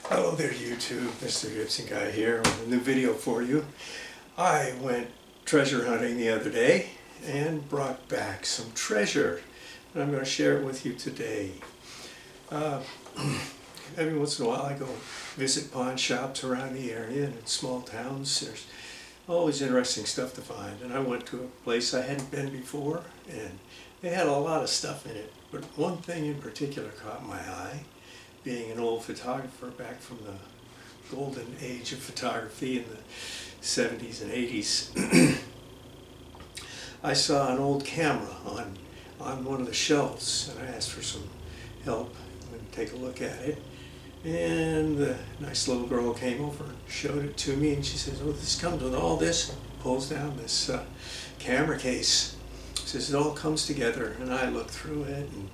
Hello there YouTube, Mr. Gibson Guy here with a new video for you. I went treasure hunting the other day and brought back some treasure and I'm going to share it with you today. Every once in a while I go visit pawn shops around the area, and in small towns there's always interesting stuff to find, and I went to a place I hadn't been before and they had a lot of stuff in it, but one thing in particular caught my eye. Being an old photographer back from the golden age of photography in the 70s and 80s, I saw an old camera on one of the shelves, and I asked for some help and take a look at it. And the nice little girl came over and showed it to me, and she says, "Oh, this comes with all this." Pulls down this camera case. Says it all comes together, and I looked through it, and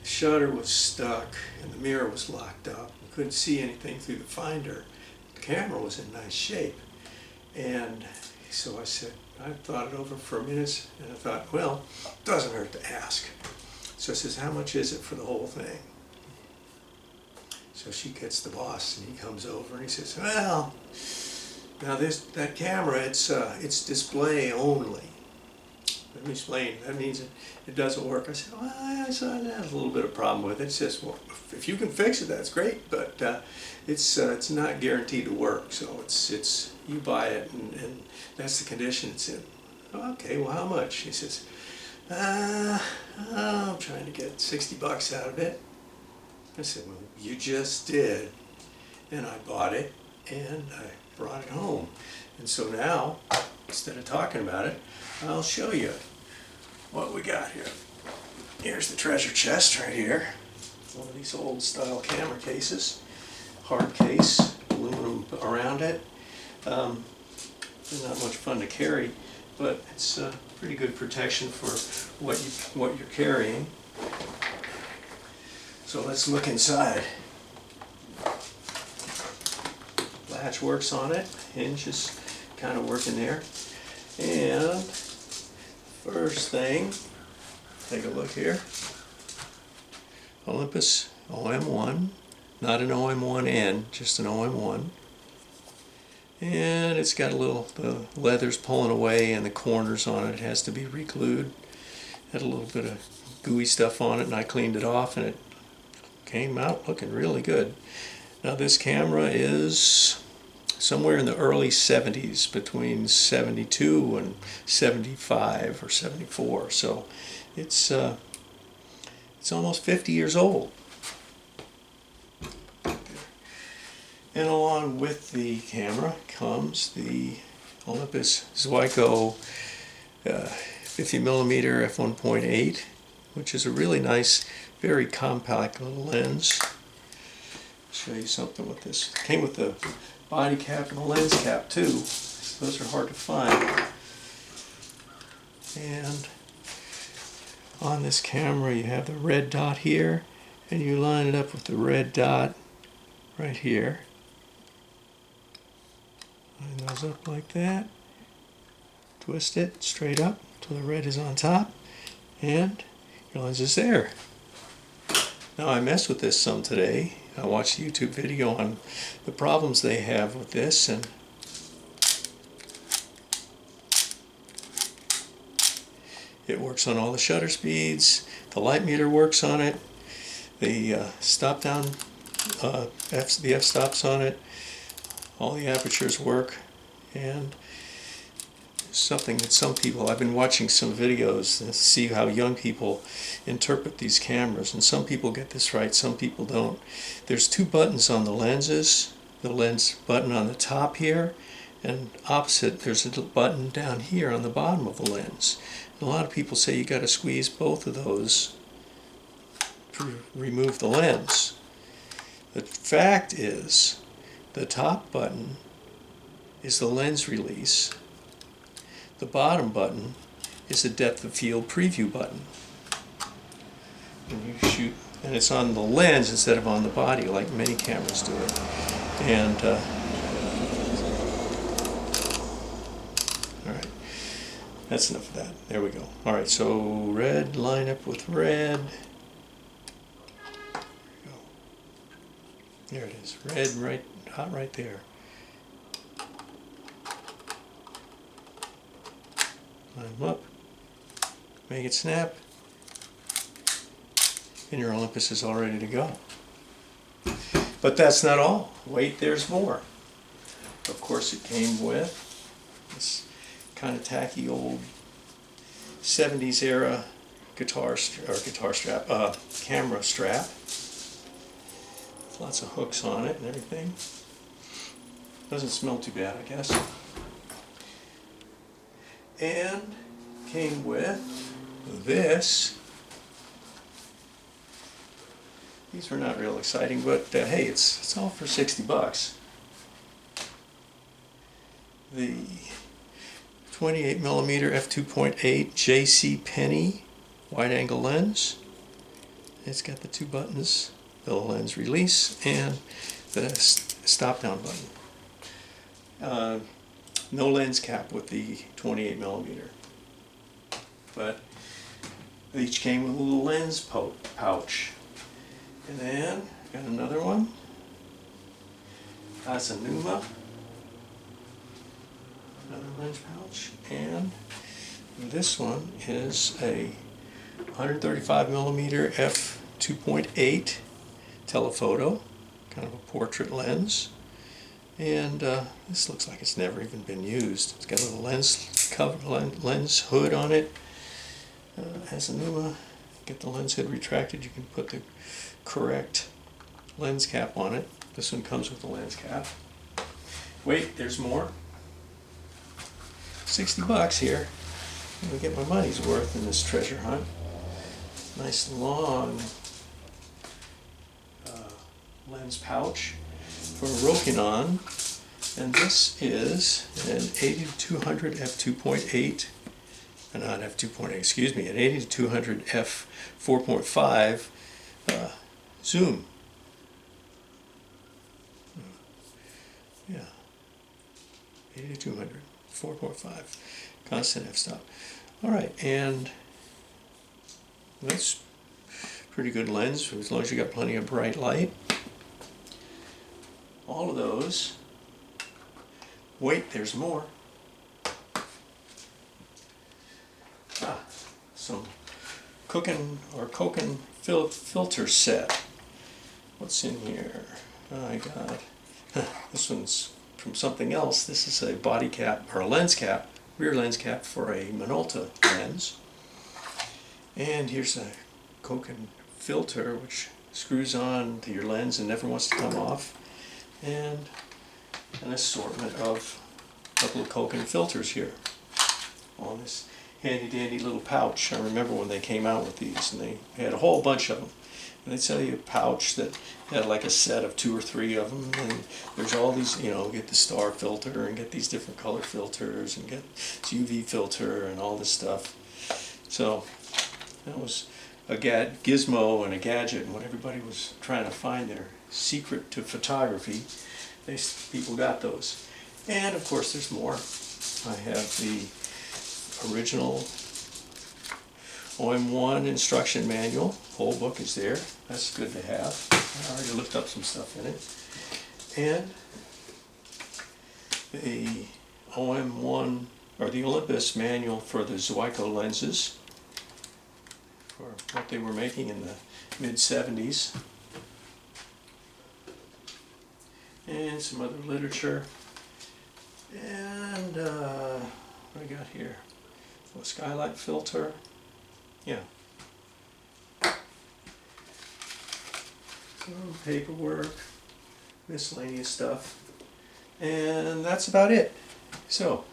the shutter was stuck and the mirror was locked up. You couldn't see anything through the finder. The camera was in nice shape. And so I said, I thought it over for a minute, and I thought, well, it doesn't hurt to ask. So I says, "How much is it for the whole thing?" So she gets the boss, and he comes over and he says, "Well, now that camera, it's display only." Let me explain. That means it doesn't work. I said, "Well, I have a little bit of problem with it." It says, "Well, if you can fix it, that's great, but it's not guaranteed to work. So it's you buy it, and that's the condition it's in." "Okay, well, how much?" He says, "I'm trying to get $60 out of it." I said, "Well, you just did," and I bought it and I brought it home. And so now, instead of talking about it, I'll show you what we got here. Here's the treasure chest right here. One of these old style camera cases. Hard case, aluminum around it. Not much fun to carry, but it's pretty good protection for what you're carrying. So let's look inside. Latch works on it. Hinge is kind of working there. And first thing, take a look here. Olympus OM-1, not an OM-1N, just an OM-1. And it's got the leather's pulling away and the corners on it has to be re-glued. Had a little bit of gooey stuff on it, and I cleaned it off, and it came out looking really good. Now this camera is somewhere in the early 70s, between 72 and 75 or 74. So it's almost 50 years old. And along with the camera comes the Olympus Zuiko 50mm f1.8, which is a really nice, very compact little lens. I'll show you something with this. It came with the body cap and the lens cap too. Those are hard to find. And on this camera you have the red dot here, and you line it up with the red dot right here. Line those up like that. Twist it straight up till the red is on top, and your lens is there. Now I messed with this some today. I watched a YouTube video on the problems they have with this, and it works on all the shutter speeds. The light meter works on it. The stop down, the f-stops on it. All the apertures work, and something that some people, I've been watching some videos to see how young people interpret these cameras, and some people get this right, some people don't. There's two buttons on the lenses, the lens button on the top here, and opposite there's a button down here on the bottom of the lens. And a lot of people say you got to squeeze both of those to remove the lens. The fact is, the top button is the lens release. The bottom button is the depth of field preview button. And you shoot, and it's on the lens instead of on the body, like many cameras do it. And all right, that's enough of that. There we go. All right, so red line up with red. There we go. There it is, red, right, hot right there. Line them up, make it snap, and your Olympus is all ready to go. But that's not all. Wait, there's more. Of course, it came with this kind of tacky old 70s era camera strap. Lots of hooks on it and everything. Doesn't smell too bad, I guess. And came with this. These were not real exciting, but hey, it's all for 60 bucks. The 28mm f2.8 JC Penney wide-angle lens. It's got the two buttons, the lens release and the stop-down button. No lens cap with the 28mm, but they each came with a little lens pouch. And then got another one. That's a Numa. Another lens pouch. And this one is a 135mm f2.8 telephoto, kind of a portrait lens. And this looks like it's never even been used. It's got a little lens hood on it. Has a Numa. Get the lens hood retracted. You can put the correct lens cap on it. This one comes with a lens cap. Wait, there's more. 60 bucks here. I'm gonna get my money's worth in this treasure hunt. Nice long lens pouch for Rokinon, and this is an 80-200 f2.8, not f2.8, excuse me, an 80-200 f4.5 zoom. Yeah, 80-200, 4.5, constant f-stop. All right, and that's pretty good lens as long as you got plenty of bright light. All of those. Wait, there's more. Some cooking filter set. What's in here? Oh, I got this one's from something else. This is a body cap or a lens cap, rear lens cap for a Minolta lens. And here's a Koken filter which screws on to your lens and never wants to come off. And an assortment of a couple of Koken filters here on this handy dandy little pouch. I remember when they came out with these, and they had a whole bunch of them. And they sell you a pouch that had like a set of 2 or 3 of them, and there's all these, you know, get the star filter and get these different color filters and get this UV filter and all this stuff. So that was a gizmo and a gadget, and when everybody was trying to find their secret to photography, people got those. And of course there's more. I have the original OM-1 instruction manual. Whole book is there. That's good to have. I already looked up some stuff in it. And the OM-1 or the Olympus manual for the Zuiko lenses for what they were making in the mid-70s. And some other literature. And what I got here? A skylight filter. Yeah. Some paperwork, miscellaneous stuff. And that's about it. So,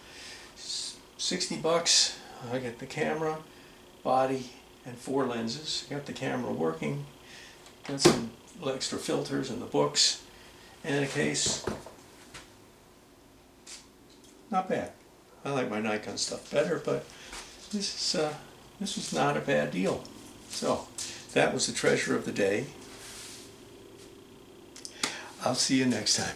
60 bucks. I get the camera, body, and 4 lenses. Got the camera working. Got some extra filters in the books. And a case. Not bad. I like my Nikon stuff better, but this was not a bad deal. So that was the treasure of the day. I'll see you next time.